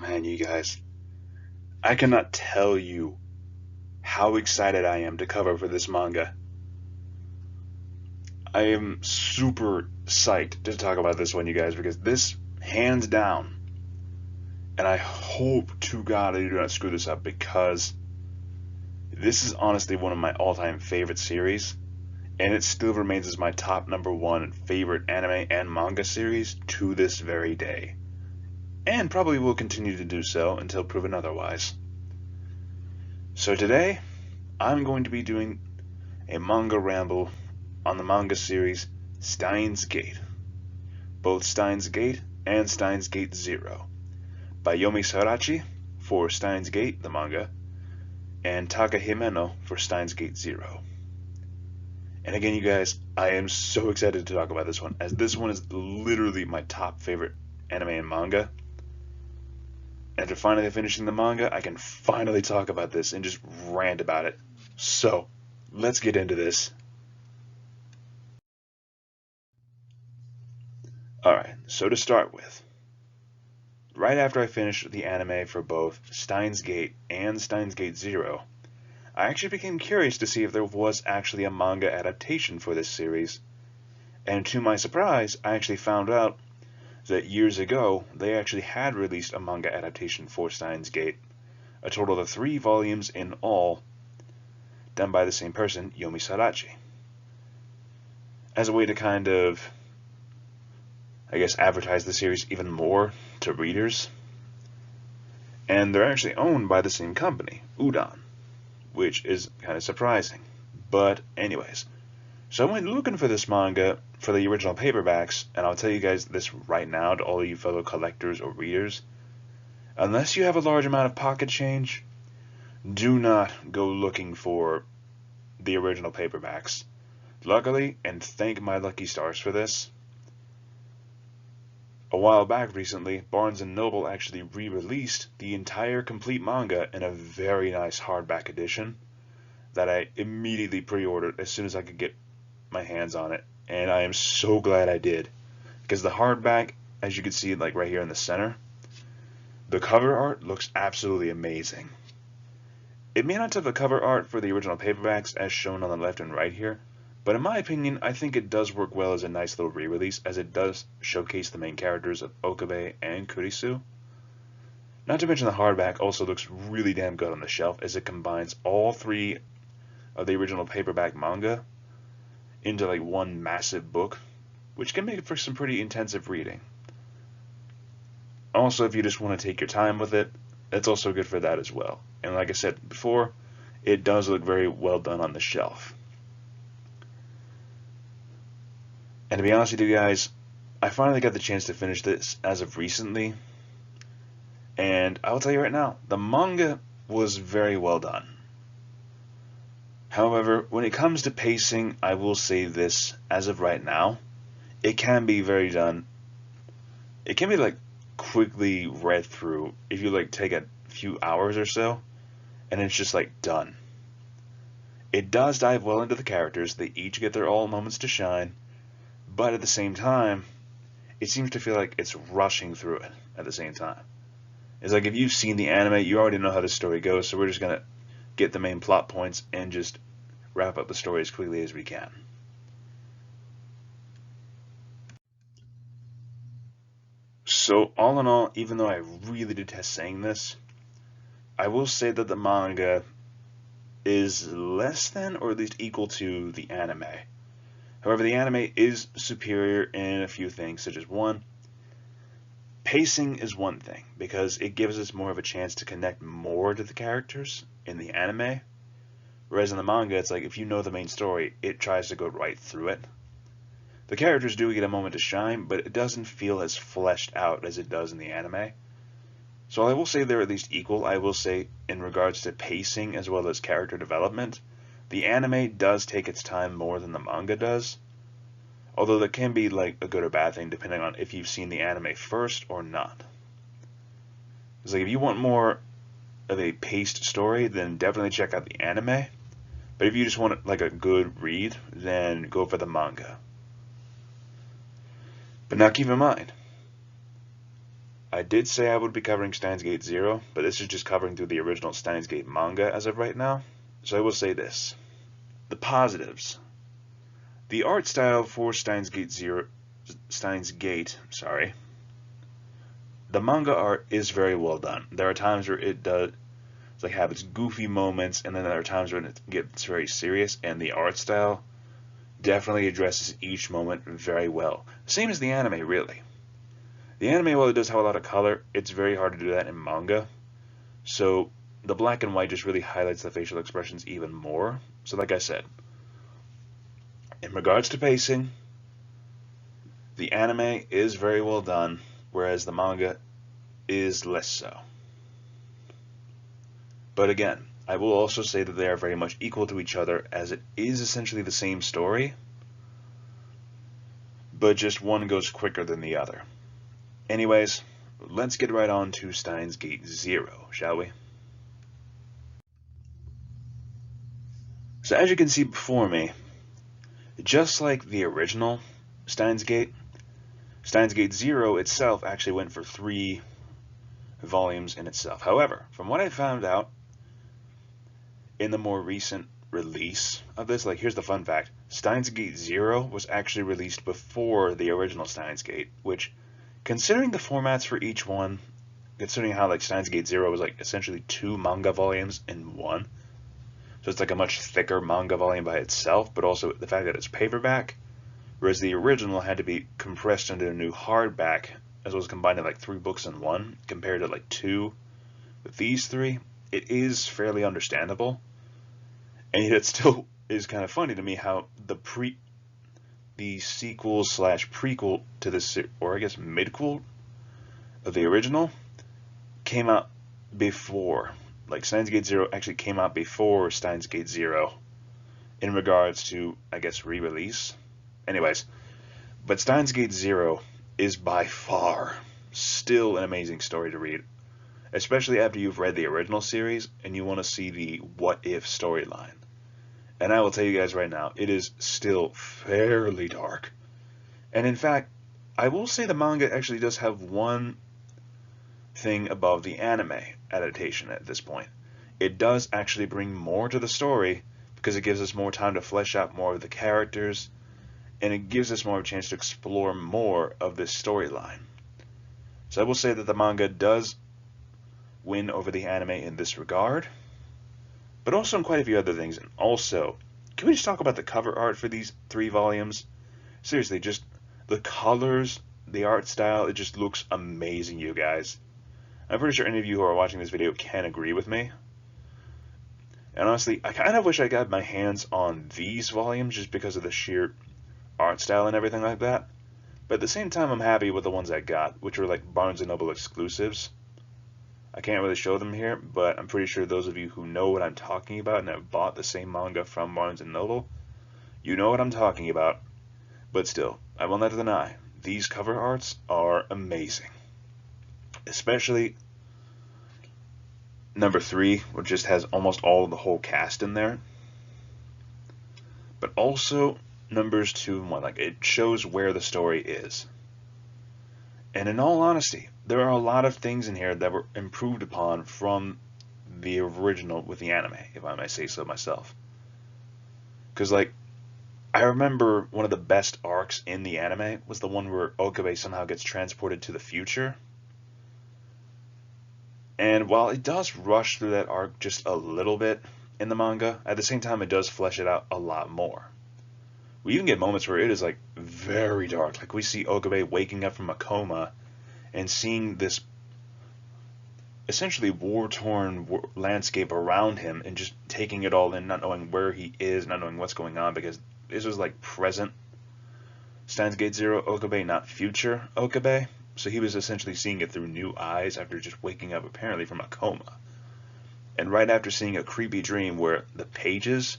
man, you guys, I cannot tell you how excited I am to cover for this manga. I am super psyched to talk about this one, you guys, because this, hands down, and I hope to God I do not screw this up, because this is honestly one of my all-time favorite series, and it still remains as my top number one favorite anime and manga series to this very day. And probably will continue to do so until proven otherwise. So today, I'm going to be doing a manga ramble on the manga series Steins Gate, both Steins Gate and Steins Gate Zero, by Yomi Sarachi for Steins Gate, the manga, and Taka Himeno for Steins Gate Zero. And again, you guys, I am so excited to talk about this one, as this one is literally my top favorite anime and manga. After finally finishing the manga, I can finally talk about this and just rant about it. So, let's get into this. Alright, so to start with, right after I finished the anime for both Steins Gate and Steins Gate Zero, I actually became curious to see if there was actually a manga adaptation for this series. And to my surprise, I actually found out that years ago, they actually had released a manga adaptation for Steins Gate, a total of 3 volumes in all, done by the same person, Yomi Sarachi. As a way to kind of, I guess, advertise the series even more to readers. And they're actually owned by the same company, Udon, which is kind of surprising. But anyways, so I went looking for this manga for the original paperbacks, and I'll tell you guys this right now to all you fellow collectors or readers. Unless you have a large amount of pocket change, do not go looking for the original paperbacks. Luckily, and thank my lucky stars for this, a while back recently, Barnes & Noble actually re-released the entire complete manga in a very nice hardback edition that I immediately pre-ordered as soon as I could get my hands on it, and I am so glad I did, because the hardback, as you can see like right here in the center, the cover art looks absolutely amazing. It may not have the cover art for the original paperbacks as shown on the left and right here, but in my opinion, I think it does work well as a nice little re-release, as it does showcase the main characters of Okabe and Kurisu. Not to mention the hardback also looks really damn good on the shelf, as it combines all 3 of the original paperback manga into like one massive book, which can make it for some pretty intensive reading. Also, if you just want to take your time with it, it's also good for that as well. And like I said before, it does look very well done on the shelf. And to be honest with you guys, I finally got the chance to finish this as of recently, and I'll tell you right now, the manga was very well done. However, when it comes to pacing, I will say this, as of right now, it can be very done. It can be like quickly read through if you like take a few hours or so, and it's just like done. It does dive well into the characters, they each get their all moments to shine, but at the same time, it seems to feel like it's rushing through it at the same time. It's like if you've seen the anime, you already know how the story goes, so we're just going to get the main plot points and just wrap up the story as quickly as we can. So all in all, even though I really detest saying this, I will say that the manga is less than or at least equal to the anime. However, the anime is superior in a few things, such as 1, pacing is one thing, because it gives us more of a chance to connect more to the characters in the anime, whereas in the manga, it's like if you know the main story, it tries to go right through it. The characters do get a moment to shine, but it doesn't feel as fleshed out as it does in the anime. So I will say they're at least equal. I will say in regards to pacing as well as character development, the anime does take its time more than the manga does, although that can be like a good or bad thing depending on if you've seen the anime first or not. It's like if you want more of a paced story, then definitely check out the anime, but if you just want like a good read, then go for the manga. But now keep in mind, I did say I would be covering Steins Gate 0, but this is just covering through the original Steins Gate manga as of right now. So I will say this. The positives. The art style for Steins Gate, the manga art is very well done. There are times where it does have its goofy moments, and then there are times when it gets very serious, and the art style definitely addresses each moment very well. Same as the anime, really. The anime, while it does have a lot of color, it's very hard to do that in manga. So the black and white just really highlights the facial expressions even more. So like I said, in regards to pacing, the anime is very well done, whereas the manga is less so. But again, I will also say that they are very much equal to each other, as it is essentially the same story, but just one goes quicker than the other. Anyways, let's get right on to Steins Gate 0, shall we? So as you can see before me, just like the original Steins Gate 0 itself actually went for 3 volumes in itself. However, from what I found out in the more recent release of this, here's the fun fact, Steins Gate 0 was actually released before the original Steins Gate, which, considering the formats for each one, considering how Steins Gate 0 was essentially 2 manga volumes in one, so it's a much thicker manga volume by itself, but also the fact that it's paperback, whereas the original had to be compressed into a new hardback, as well as combined in 3 books in one, compared to 2 with these 3, it is fairly understandable. And yet it still is kind of funny to me how the sequel / prequel to this, or I guess midquel of the original, came out before. Steins Gate 0 actually came out before Steins Gate 0 in regards to, I guess, re-release. Anyways, but Steins Gate 0 is by far still an amazing story to read, especially after you've read the original series and you want to see the what-if storyline. And I will tell you guys right now, it is still fairly dark. And in fact, I will say the manga actually does have one thing above the anime adaptation at this point. It does actually bring more to the story because it gives us more time to flesh out more of the characters, and it gives us more of a chance to explore more of this storyline. So I will say that the manga does win over the anime in this regard, but also in quite a few other things. And also, can we just talk about the cover art for these 3 volumes? Seriously, just the colors, the art style, it just looks amazing, you guys. I'm pretty sure any of you who are watching this video can agree with me. And honestly, I kind of wish I got my hands on these volumes just because of the sheer art style and everything like that. But at the same time, I'm happy with the ones I got, which were Barnes & Noble exclusives. I can't really show them here, but I'm pretty sure those of you who know what I'm talking about and have bought the same manga from Barnes & Noble, you know what I'm talking about. But still, I will not deny, these cover arts are amazing. Especially number 3, which just has almost all of the whole cast in there. But also numbers 2 and 1, it shows where the story is. And in all honesty, there are a lot of things in here that were improved upon from the original with the anime, if I may say so myself. Because, I remember one of the best arcs in the anime was the one where Okabe somehow gets transported to the future. And while it does rush through that arc just a little bit in the manga, at the same time it does flesh it out a lot more. We even get moments where it is very dark. We see Okabe waking up from a coma and seeing this essentially war-torn landscape around him and just taking it all in, not knowing where he is, not knowing what's going on, because this was present Steins Gate 0 Okabe, not future Okabe. So he was essentially seeing it through new eyes after just waking up apparently from a coma. And right after seeing a creepy dream where the pages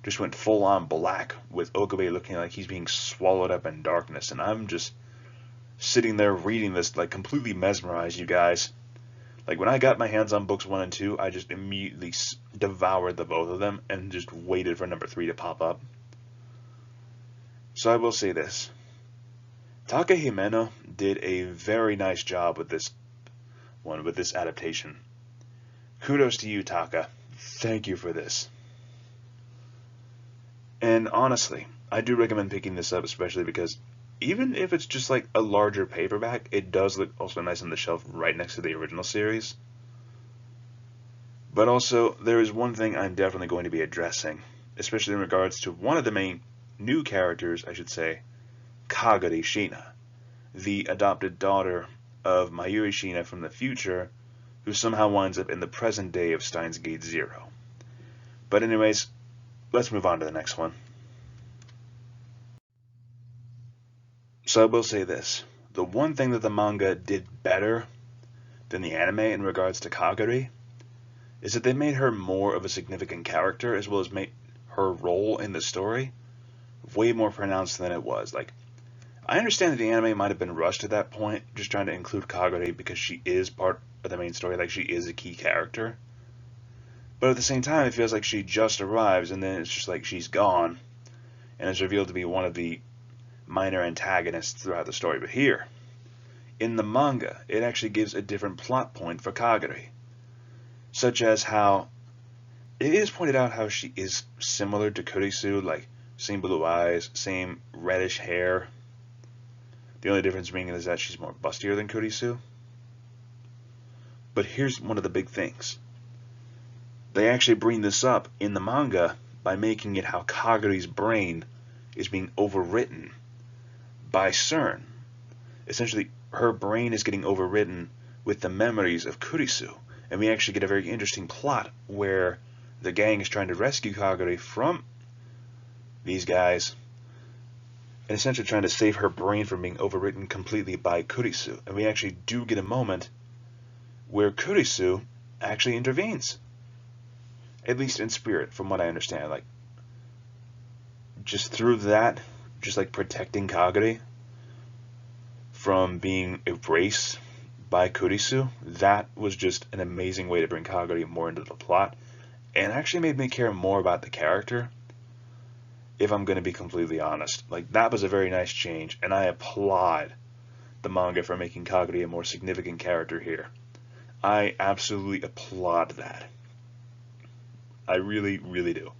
just went full on black with Okabe looking like he's being swallowed up in darkness. And I'm just sitting there reading this completely mesmerized, you guys. When I got my hands on books 1 and 2, I just immediately devoured the both of them and just waited for number 3 to pop up. So I will say this. Taka Himeno did a very nice job with this one, with this adaptation. Kudos to you, Taka. Thank you for this. And honestly, I do recommend picking this up, especially because even if it's just like a larger paperback, it does look also nice on the shelf right next to the original series. But also, there is one thing I'm definitely going to be addressing, especially in regards to one of the main new characters, I should say, Kagari Shina, the adopted daughter of Mayuri Shina from the future, who somehow winds up in the present day of Steins Gate 0. But anyways, let's move on to the next one. So I will say this. The one thing that the manga did better than the anime in regards to Kagari is that they made her more of a significant character, as well as made her role in the story way more pronounced than it was. Like, I understand that the anime might have been rushed at that point, just trying to include Kagari because she is part of the main story, like she is a key character. But at the same time, it feels like she just arrives, and then it's just like she's gone, and is revealed to be one of the minor antagonists throughout the story. But here, in the manga, it actually gives a different plot point for Kagari, such as how it is pointed out how she is similar to Kurisu, like same blue eyes, same reddish hair. The only difference being is that she's more bustier than Kurisu. But here's one of the big things. They actually bring this up in the manga by making it how Kagari's brain is being overwritten by CERN. Essentially, her brain is getting overwritten with the memories of Kurisu. And we actually get a very interesting plot where the gang is trying to rescue Kagari from these guys, and essentially trying to save her brain from being overwritten completely by Kurisu. And we actually do get a moment where Kurisu actually intervenes. At least in spirit, from what I understand. Like, just through that, just like protecting Kagari from being erased by Kurisu, that was just an amazing way to bring Kagari more into the plot, and actually made me care more about the character, if I'm going to be completely honest. Like, that was a very nice change, and I applaud the manga for making Kagari a more significant character here. I absolutely applaud that. I really, really do.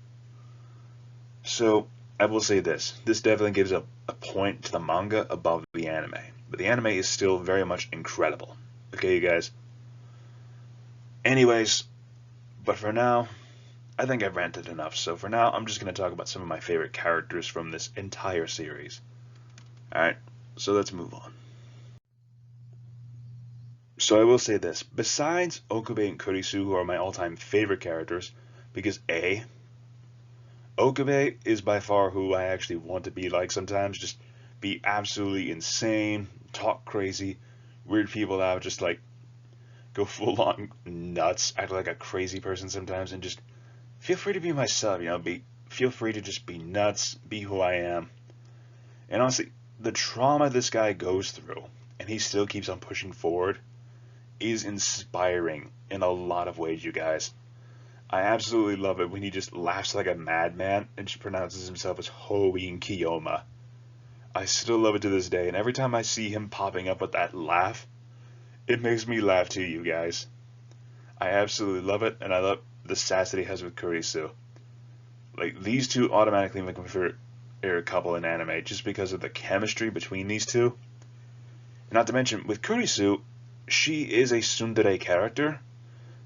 So, I will say this. This definitely gives a point to the manga above the anime. But the anime is still very much incredible. Okay, you guys? Anyways, but for now, I think I've ranted enough. So for now, I'm just going to talk about some of my favorite characters from this entire series. Alright, so let's move on. So I will say this. Besides Okabe and Kurisu, who are my all-time favorite characters, because A, Okabe is by far who I actually want to be like sometimes. Just be absolutely insane, talk crazy, weird people out, just like go full on nuts, act like a crazy person sometimes, and just feel free to be myself, you know, feel free to just be nuts, be who I am. And honestly, the trauma this guy goes through, and he still keeps on pushing forward, is inspiring in a lot of ways, you guys. I absolutely love it when he just laughs like a madman and just pronounces himself as Hoin Kiyoma. I still love it to this day, and every time I see him popping up with that laugh, it makes me laugh too, you guys. I absolutely love it, and I love the sass that he has with Kurisu. Like, these two automatically make my favorite couple in anime, just because of the chemistry between these two. Not to mention, with Kurisu, she is a tsundere character,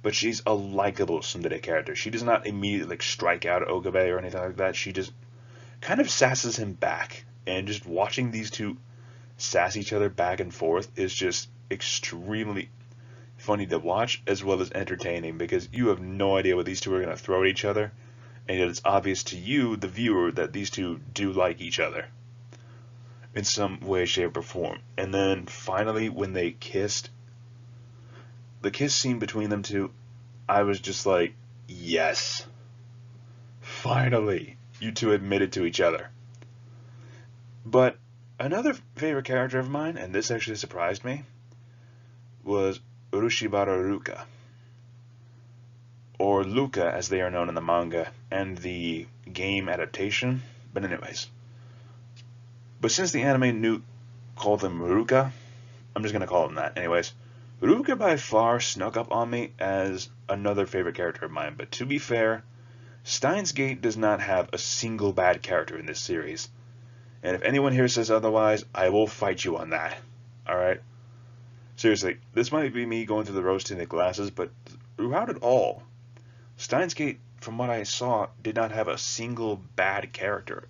but she's a likable tsundere character. She does not immediately like strike out at Okabe or anything like that. She just kind of sasses him back, and just watching these two sass each other back and forth is just extremely funny to watch, as well as entertaining, because you have no idea what these two are going to throw at each other, and yet it's obvious to you, the viewer, that these two do like each other in some way, shape, or form. And then finally, when they kissed, the kiss scene between them two, I was just like, yes, finally, you two admitted to each other. But another favorite character of mine, and this actually surprised me, was Urushibara Ruka, or Luca as they are known in the manga and the game adaptation. But anyways, but since the anime called them Ruka, I'm just going to call him that. Anyways, Ruka by far snuck up on me as another favorite character of mine, but to be fair, Steins Gate does not have a single bad character in this series. And if anyone here says otherwise, I will fight you on that. Alright? Seriously, this might be me going through the rose-tinted glasses, but throughout it all, Steins Gate, from what I saw, did not have a single bad character.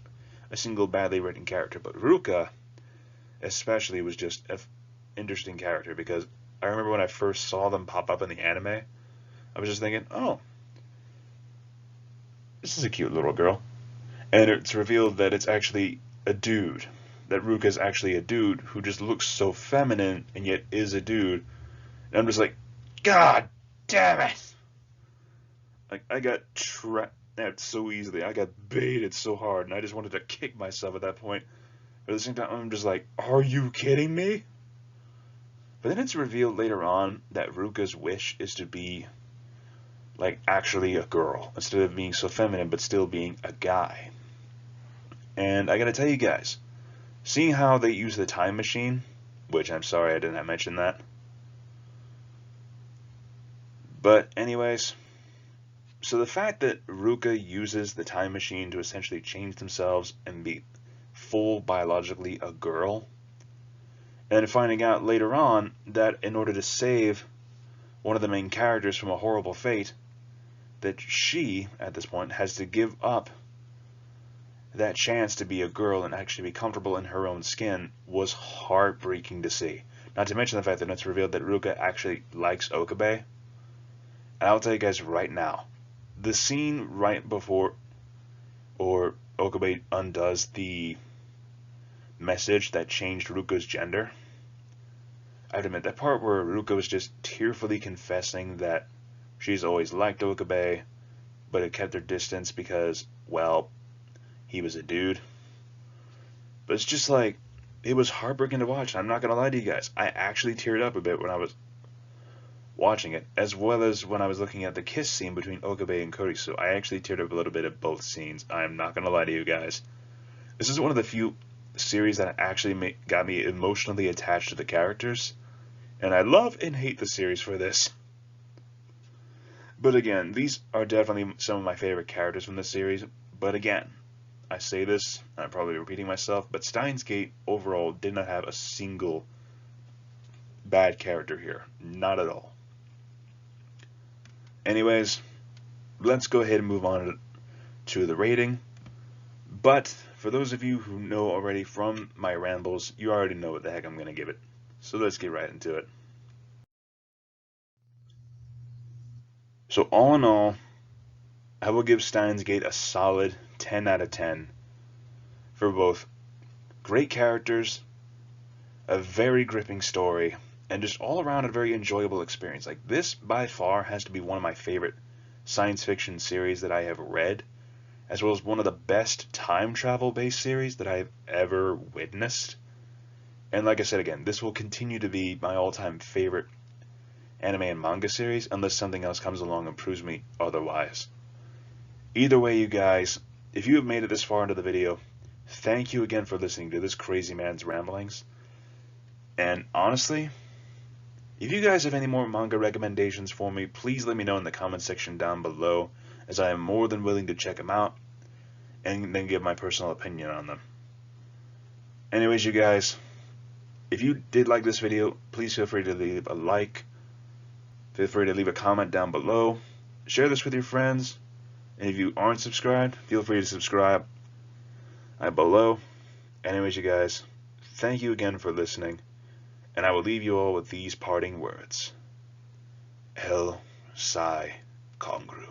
A single badly written character. But Ruka, especially, was just an interesting character, because I remember when I first saw them pop up in the anime, I was just thinking, oh, this is a cute little girl. And it's revealed that it's actually a dude. That Ruka's actually a dude who just looks so feminine and yet is a dude. And I'm just like, God damn it! Like, I got trapped so easily. I got baited so hard, and I just wanted to kick myself at that point. But at the same time, I'm just like, are you kidding me? But then it's revealed later on that Ruka's wish is to be, like, actually a girl, instead of being so feminine but still being a guy. And I gotta tell you guys, seeing how they use the time machine, which I'm sorry I didn't mention that. But anyways, so the fact that Ruka uses the time machine to essentially change themselves and be full biologically a girl, and finding out later on that in order to save one of the main characters from a horrible fate, that she, at this point, has to give up that chance to be a girl and actually be comfortable in her own skin, was heartbreaking to see. Not to mention the fact that it's revealed that Ruka actually likes Okabe. And I'll tell you guys right now, the scene right before Okabe undoes the message that changed Ruka's gender, I have to admit, that part where Ruka was just tearfully confessing that she's always liked Okabe, but it kept her distance because, well, he was a dude. But it's just like, it was heartbreaking to watch. I'm not going to lie to you guys. I actually teared up a bit when I was watching it, as well as when I was looking at the kiss scene between Okabe and Kurisu. I actually teared up a little bit at both scenes. I'm not going to lie to you guys. This is one of the few series that actually got me emotionally attached to the characters. And I love and hate the series for this. But again, these are definitely some of my favorite characters from the series. But again, I say this, and I'm probably repeating myself, but Steins Gate overall did not have a single bad character here. Not at all. Anyways, let's go ahead and move on to the rating. But for those of you who know already from my rambles, you already know what the heck I'm going to give it. So let's get right into it. So all in all, I will give Steins Gate a solid 10 out of 10 for both great characters, a very gripping story, and just all around a very enjoyable experience. Like, this by far has to be one of my favorite science fiction series that I have read, as well as one of the best time travel based series that I've ever witnessed. And like I said again, this will continue to be my all-time favorite anime and manga series unless something else comes along and proves me otherwise. Either way, you guys, if you have made it this far into the video, thank you again for listening to this crazy man's ramblings. And honestly, if you guys have any more manga recommendations for me, please let me know in the comment section down below, as I am more than willing to check them out and then give my personal opinion on them. Anyways, you guys, if you did like this video, please feel free to leave a like, feel free to leave a comment down below, share this with your friends, and if you aren't subscribed, feel free to subscribe below. Anyways, you guys, thank you again for listening, and I will leave you all with these parting words. El Sai Kongru.